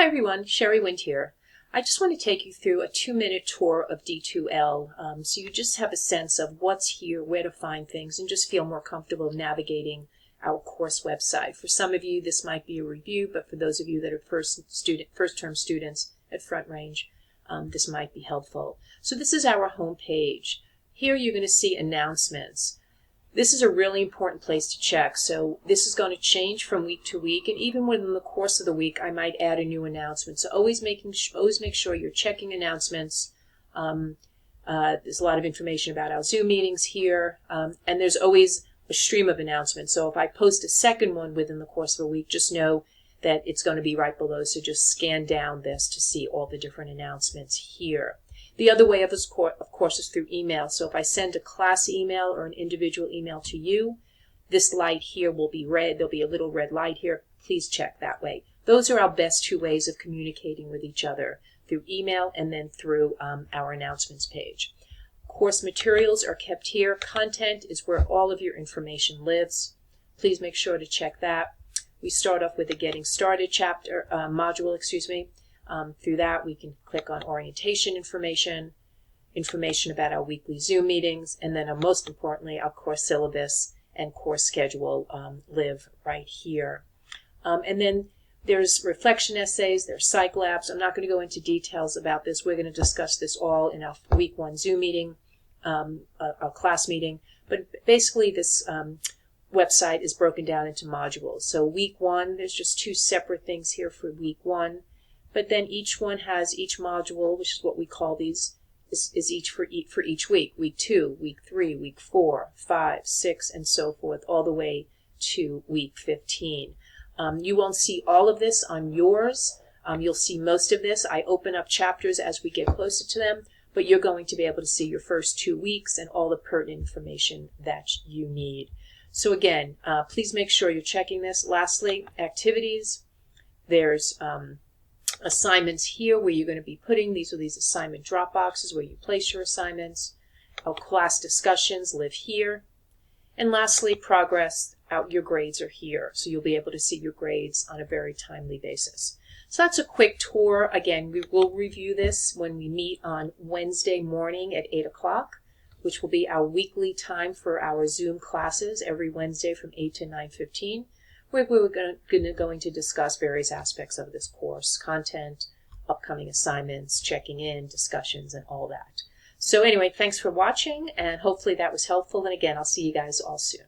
Hi everyone, Sherry Wind here. I just want to take you through a 2-minute tour of D2L so you just have a sense of what's here, where to find things, and just feel more comfortable navigating our course website. For some of you this might be a review, but for those of you that are first-term students at Front Range, this might be helpful. So this is our home page. Here you're going to see announcements. This is a really important place to check. So this is going to change from week to week, and even within the course of the week, I might add a new announcement. So always make sure you're checking announcements. There's a lot of information about our Zoom meetings here, and there's always a stream of announcements. So if I post a second one within the course of a week, just know that it's going to be right below. So just scan down this to see all the different announcements here. The other way, of course, is through email. So if I send a class email or an individual email to you, this light here will be red. There'll be a little red light here. Please check that way. Those are our best two ways of communicating with each other, through email and then through our announcements page. Course materials are kept here. Content is where all of your information lives. Please make sure to check that. We start off with the Getting Started module. Through that, we can click on orientation information about our weekly Zoom meetings, and then most importantly, our course syllabus and course schedule live right here. And then there's reflection essays, there's psych labs. I'm not going to go into details about this. We're going to discuss this all in our week 1 Zoom meeting, our class meeting. But basically, this website is broken down into modules. So week 1, there's just 2 separate things here for week 1. But then each one has each module, which is what we call these, is each for each week. Week 2, week 3, week 4, 5, 6, and so forth, all the way to week 15. You won't see all of this on yours. You'll see most of this. I open up chapters as we get closer to them, but you're going to be able to see your first 2 weeks and all the pertinent information that you need. So again, please make sure you're checking this. Lastly, activities. There's assignments here where you're going to be putting these assignment drop boxes where you place your assignments. Our class discussions live here. And lastly, progress, your grades are here. So you'll be able to see your grades on a very timely basis. So that's a quick tour. Again, we will review this when we meet on Wednesday morning at 8 o'clock, which will be our weekly time for our Zoom classes every Wednesday from 8 to 9:15. We're going to discuss various aspects of this course, content, upcoming assignments, checking in, discussions, and all that. So anyway, thanks for watching, and hopefully that was helpful. And again, I'll see you guys all soon.